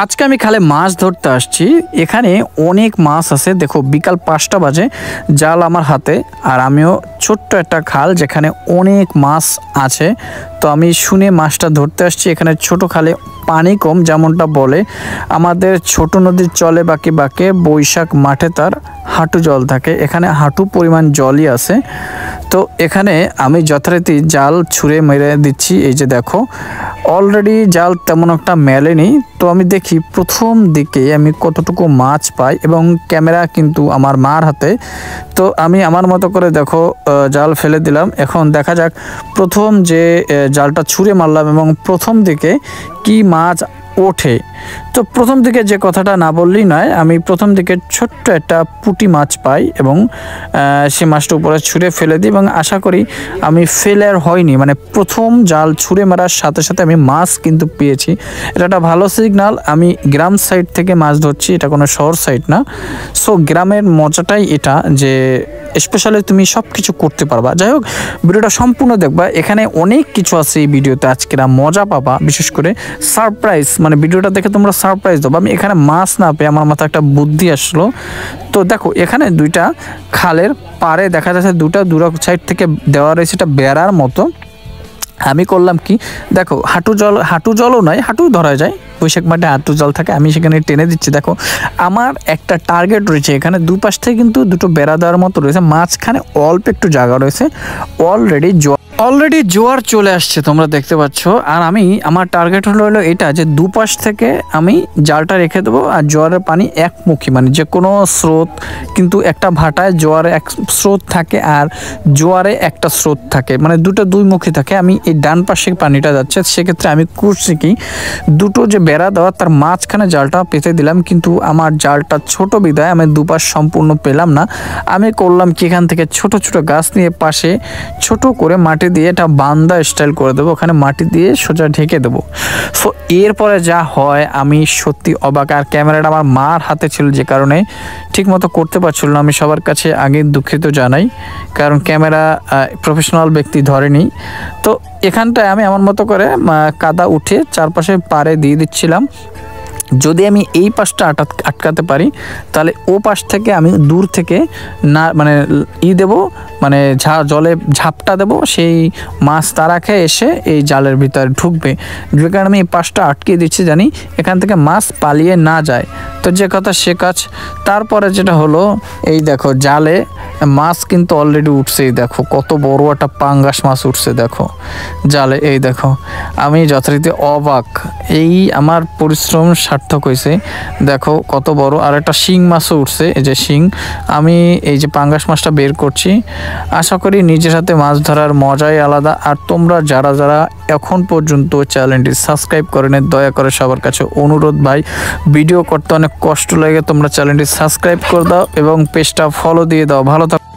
আজকে আমি খালে মাছ ধরতে আসছি। এখানে অনেক মাছ আছে। দেখো বিকাল 5টা বাজে, জাল আমার হাতে, আর আমিও ছোট্ট একটা খাল যেখানে অনেক মাছ আছে। তো আমি শুনে মাছটা ধরতে আসছি। এখানে ছোট খালে পানি কম, যেমনটা বলে আমাদের ছোট নদীর চলে বাঁকে বাঁকে, বৈশাখ মাঠে তার হাঁটু জল থাকে। এখানে হাঁটু পরিমাণ জলই আছে। তো এখানে আমি যথারীতি জাল ছুঁড়ে মেরে দিচ্ছি। এই যে দেখো, অলরেডি জাল তেমন একটা মেলেনি। তো আমি দেখি প্রথম দিকে আমি কতটুকু মাছ পাই, এবং ক্যামেরা কিন্তু আমার মার হাতে। তো আমি আমার মতো করে দেখো জাল ফেলে দিলাম। এখন দেখা যাক প্রথম যে জালটা ছুঁড়ে মারলাম এবং প্রথম দিকে কি মাছ ওঠে। তো প্রথম দিকে যে কথাটা না বললেই নয়, আমি প্রথম দিকে ছোট্ট একটা পুঁটি মাছ পাই এবং সে মাছটা উপরে ছুঁড়ে ফেলে দিই, এবং আশা করি আমি ফেলার হয়নি, মানে প্রথম জাল ছুঁড়ে মারার সাথে সাথে আমি মাছ কিন্তু পেয়েছি। এটা একটা ভালো সিগনাল। আমি গ্রাম সাইড থেকে মাছ ধরছি, এটা কোনো শহর সাইড না। সো গ্রামের মজাটাই এটা, যে স্পেশালি তুমি সব কিছু করতে পারবা। যাই হোক, ভিডিওটা সম্পূর্ণ দেখবা, এখানে অনেক কিছু আছে এই ভিডিওতে, আজকেরা মজা পাবা। বিশেষ করে সারপ্রাইজ, মানে ভিডিওটা দেখে তোমরা সারপ্রাইজ দেবো। আমি এখানে মাছ না পেয়ে আমার মাথায় একটা বুদ্ধি আসলো। তো দেখো এখানে দুইটা খালের পাড়ে দেখা যাচ্ছে দু সাইড থেকে দেওয়া রয়েছে এটা বেড়ার মতো। আমি করলাম কি, দেখো হাঁটু জলও নয়, হাঁটু ধরা যায়, বৈশাখ মাঠে হাঁটু জল থাকে। আমি সেখানে টেনে দিচ্ছি। দেখো আমার একটা টার্গেট রয়েছে, এখানে দুপাশ থেকে কিন্তু দুটো বেড়া দেওয়ার মতো রয়েছে, মাঝখানে অল্প একটু জায়গা রয়েছে। অলরেডি জোয়ার চলে আসছে, তোমরা দেখতে পাচ্ছ। আর আমি আমার টার্গেট হলো এটা, যে দুপাশ থেকে আমি জালটা রেখে দেবো, আর জোয়ারের পানি একমুখী, মানে যে কোনো স্রোত কিন্তু একটা ভাটায় জোয়ারে এক স্রোত থাকে আর জোয়ারে একটা স্রোত থাকে, মানে দুই মুখী থাকে। আমি এই ডান পাশে পানিটা যাচ্ছে, সেক্ষেত্রে আমি করছি কি, দুটো যে বেড়া দেওয়া তার মাঝখানে জালটা পেতে দিলাম, কিন্তু আমার জালটা ছোট বিদায় আমি দুপাশ সম্পূর্ণ পেলাম না। আমি করলাম কি, এখান থেকে ছোট ছোট গাছ নিয়ে পাশে ছোট করে মাটি দিয়ে এটা বান্দা স্টাইল করে দেবো, ওখানে মাটি দিয়ে সোজা ঢেকে দেবো। সো এরপরে যা হয় আমি সত্যি অবাক। আর ক্যামেরাটা আমার মার হাতে ছিল, যে কারণে ঠিকমতো করতে পারছিল না। আমি সবার কাছে আগে দুঃখিত জানাই, কারণ ক্যামেরা প্রফেশনাল ব্যক্তি ধরেনি। তো এখানটায় আমি আমার মতো করে কাদা উঠে চারপাশে পাড়ে দিয়ে দিচ্ছিলাম। যদি আমি এই পাশটা আটকাতে পারি, তাহলে ও পাশ থেকে আমি দূর থেকে না, মানে দেবো, মানে জলে ঝাপটা দেবো, সেই মাছ তারা খেয়ে এসে এই জালের ভিতরে ঢুকবে। যে কারণে আমি এই পাশটা আটকে দিচ্ছি, জানি এখান থেকে মাছ পালিয়ে না যায়। তো যে কথা সে কাজ। তারপরে যেটা হলো, এই দেখো জালে মাছ কিন্তু অলরেডি উঠছে। এই দেখো কত বড় একটা পাঙ্গাস মাছ উঠছে দেখো জালে। এই দেখো আমি যথারীতি অবাক, এই আমার পরিশ্রম সার্থক হয়েছে। দেখো কত বড়, আর একটা শিং মাছও উঠছে। এই যে শিং, আমি এই যে পাঙ্গাস মাছটা বের করছি। আশা করি নিজের হাতে মাছ ধরার মজাই আলাদা। আর তোমরা যারা এখন পর্যন্ত চ্যানেলটি সাবস্ক্রাইব করেন, দয়া করে সবার কাছে অনুরোধ, ভাই ভিডিও করতে অনেক কষ্ট লাগে, তোমরা চ্যানেলটি সাবস্ক্রাইব করে দাও এবং পেজটা ফলো দিয়ে দাও। ভালো থাকো।